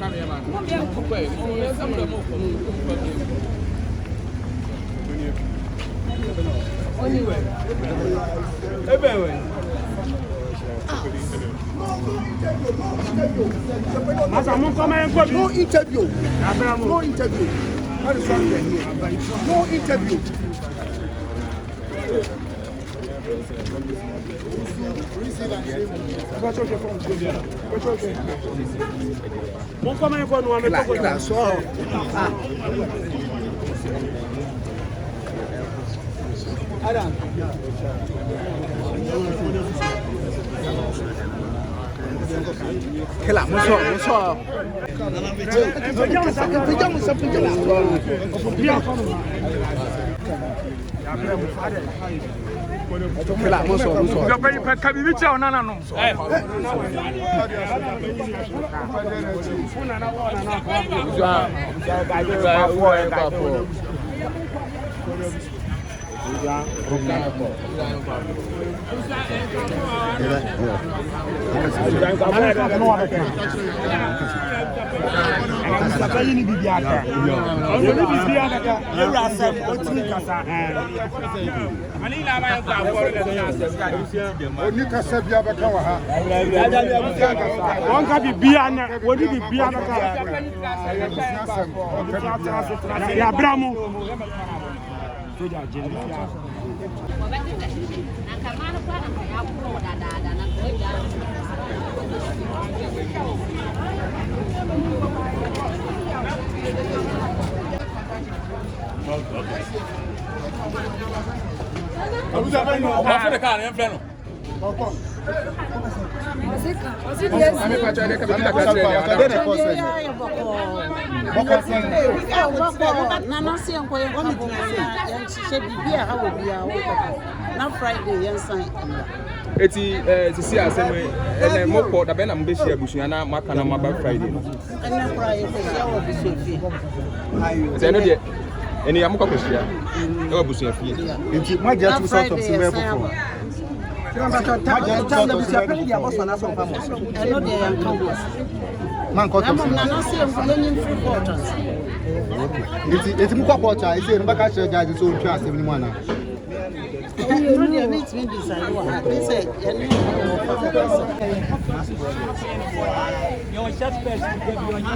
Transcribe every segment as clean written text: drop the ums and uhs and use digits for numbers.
No interview. No interview. That is why we are here. No interview. Kela, bonsoir. Kela, bonsoir. Eti see asem ene moko da be na mbe share busuya na maka na maba Friday ene Friday ko share wo busuya fie ayo no de ene yamko ko share e wo busuya fie enti magia tu sort of sembe before magia busuya pe dia boss na so famo eno de yan kan boss man ko to na no see en fulani free quarters enti mko quarter e say no baka share jaji so ntwa asem ni mu ana you need to decide what they say. Your chest best to give you a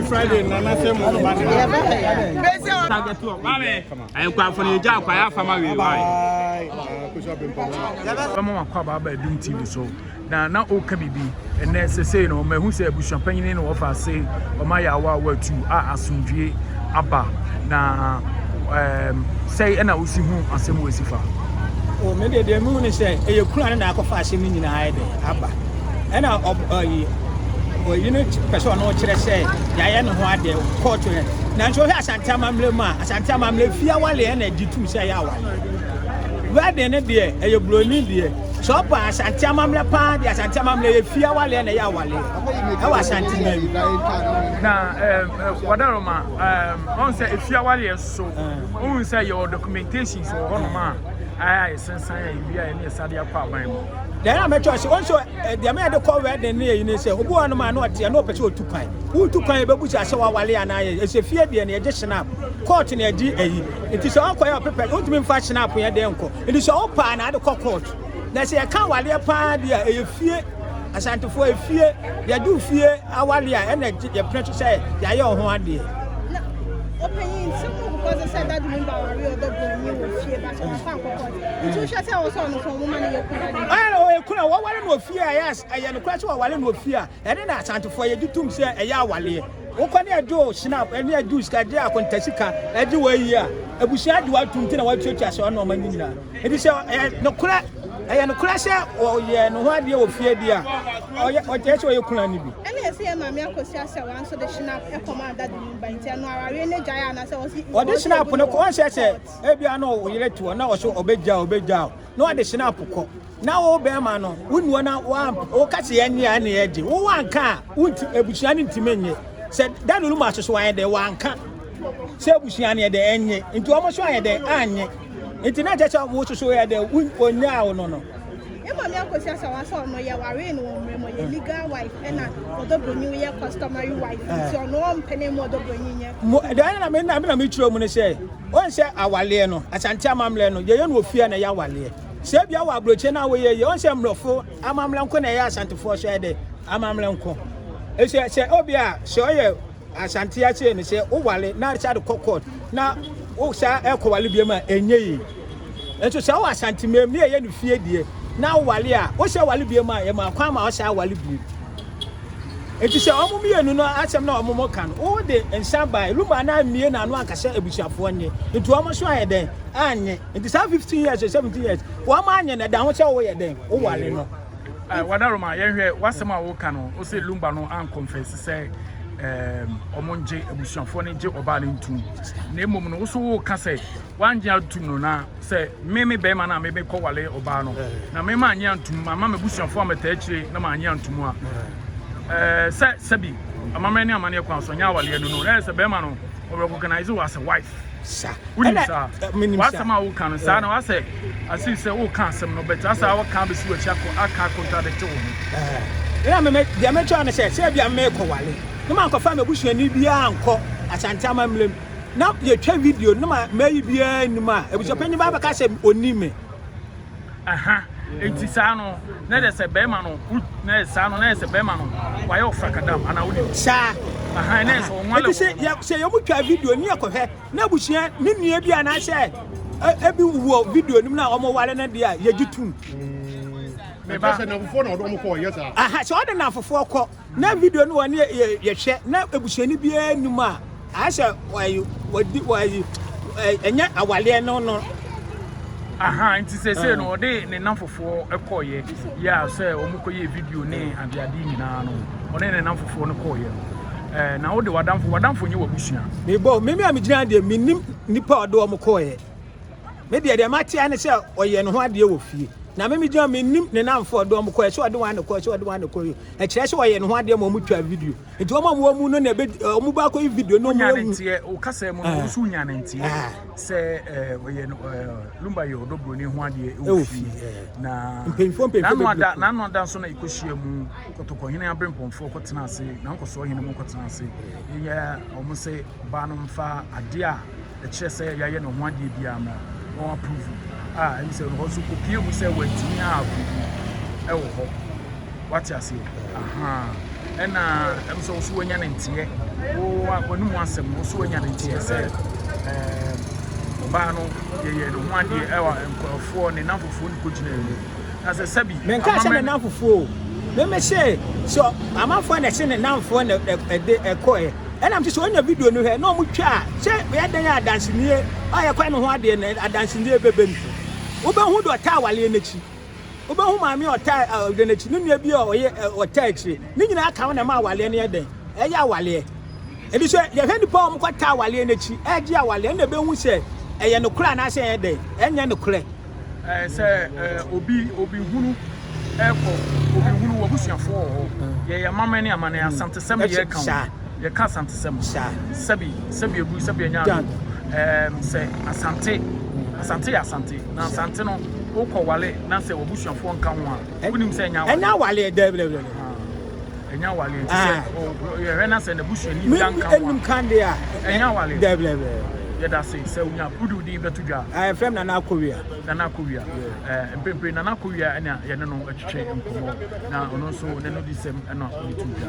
Friday na say mo ba ni target to mame ayi kwa fo ni ja kwa ya fama we why Akosua Frimpomaa mo akwa ba dum TV so na o ka bibi ene sese no ma hu se Abusuapanin no ofa say o ma ya wa tu a asundwie aba na say na usi hu asem wesifa o me de mu ni say e kura na akọfa asem nyina ha de aba ena o you person no kire say ya ye no ho ade court he na nso he asante amamle mu asante amamle fia wale na di tu say ya wale we de ne de e broni de so pa asante amamle pa di asante amamle ye fia wale na ya wale e wa asante na wadaroma on say fia wale so on say your documentation so on ma ai sensan ya bia e ne sade akwa ban mo then I met us also the man the call where the near you say obu anu ma no ate no pese otupan utupan e bebu cha wa wale anaye e se fie de na e je snap court na e di eyi it is all kwaya paper ultimate fa snap ye de nko it is all pa na de court na se e kan wale pa dia e fie asantefo e fie ya du fie awale a na ye pressure say ya ye ho ade opinion simple because I said that Lumba or real double new fear but on fan court. You should say also on from woman you could. Oh, kuna wa wale no fear yes I no crash wa wale no fear e dey na asantefo ye ditum say e ya wale wo kwani ado snap ene adu ska dey akontasika e dey wa yi a abusia de wa tumti na wa tuatua se ono mani nyina e dey say no kura e no kura say o ye no ho ade o fie dia o je say o ye kuna ni bi ene say ma me Akosua say wan so the snap e command that Lumba ntia no ara ne jaya na say o si o de snap no ko say e bia no o yire to na o so obeja no o de snap ko na wo be ma no wonu na wo ka se yan ya na yeje wo wanka wunti ebusia ni ntimenye se dan lu ma so wan de wanka se ebusia ni de enye nti o mo so wan de anye nti na jecha wo so ya de onya wo no e ma me Akosua say wan so no ye ware no mo ye legal wife and odobonyi ye customary wife so no mpene mo odobonyi nye dan na me chiro mu ne say on say awale no asante amamle no ye no ofia na ya wale se bia wa abroche na we ye on say mrofo amamle nko na ya asantefo so de amamle nko e se obia se oye asante ya che ne se o wale na cha de court na o sa e ko wale bia ma enye yi enso se o asante me ye no fie die na wale a o se wale bia ma ye ma kwa ma o sa wale bia enti se omo mienu no asem na omo kan o de ensabai Lumba na mie na anu akase ebusuafo nye enti omo so aye den anye enti 15 years or 17 years wo ma anye na da ho se wo ye den o wale no wadaroma ye hwe wasem a wo kan no o se Lumba no an confess say omonje ebusuafo ne je oba ne ntum na emom no so wo ka say wanje atum no na say me be ma na me be ko wale oba no na me ma anye antum mama me ebusuafo ameta akire na ma anye antum a Sabi, a mamma and amani across on Yawali and no, there's a bema or recognize you as a wife. Sir, what's a man who can say, I say, I see, say, oh, can't some no better. That's our can't be sure I can't contradict you. I make the American say, Sabia make a wale. No man can find a bush and need be uncle as Antamam. Now, your video, no, maybe no man. It was a penny Baba Cassam or Nime. Aha. Enti sano na de se bema no na sano na se bema no wa yo frakadam ana wudi sa aha na so nwale se yo mutwa video ni akohwe na busia ni nua bia na se ebi wo video nim na omo wale na dia ye gitum me ba se na fofo na odo ko yes a aha se odo na fofo ko na video no woni ye hwe na ebusia ni bia nim a se wadi enya awale no aha nti se no de ne namfofo ekoye ya se omukoye video ne abiade nyina no one ne namfofo no koye na wo de wadamfo nye wabusua me bo me amigina de minim nipa odo omukoye me de matia ne se oye no ho ade wo fie na me gina minim ne namfo odo omukoye so ode wan ne koye so ode wan ne koye e kire se oye no ho ade mo mutwa video enti omo mu no na be omu ba koye video no nya ntie o kasa mu no so nya ntie se oye no Lumba ye odo broni ho ade wo fie na mpemfo na no da so na ikohia mu kotoko hene abrempomfo kotena ase na nkoso hene mu kotena ase ye omo se ba no mfa ade a e kire se ya ye no ho ade bia ma won approve em say no so kopie mu say watini afu e wo ho what you say aha ena em so so wanya ntie wo akwanu mu asem no so wanya ntie say ba no ye no ho ade e wa nkrofo ne namfofo ni kogina emu na say sabi men ka say na namfofo me say so amafo na say na namfo na e koe ena mti so anya video no he na omutwa say we adan ya dance nie aye kwa no ho ade na dance nie bebem oba hu do ta wale n'echi oba hu maami ota de n'echi nua bi oye ota ekire ni nyina aka na ma wale ne den eya wale ebi so ye hwe nipa om kwata wale n'echi eji awale na be hu se eye no kura na se ye den enye no kure say obi hunu eko obi hunu wabusuafo ye mama ne amane asante sem ye kan ye ka asante sem sabi ebu sabi anya say asante na asante no ukọ wale na say wabusuafo nka ho a wonim say enya wale debele enya wale say ye rena say na busuani nka ho enum kan de a enya wale debele ye da say unya pudu di betudwa frem na akowia empempe na akowia ena ye no atwetwe nkomo na ono so ne no di sem ena oditudwa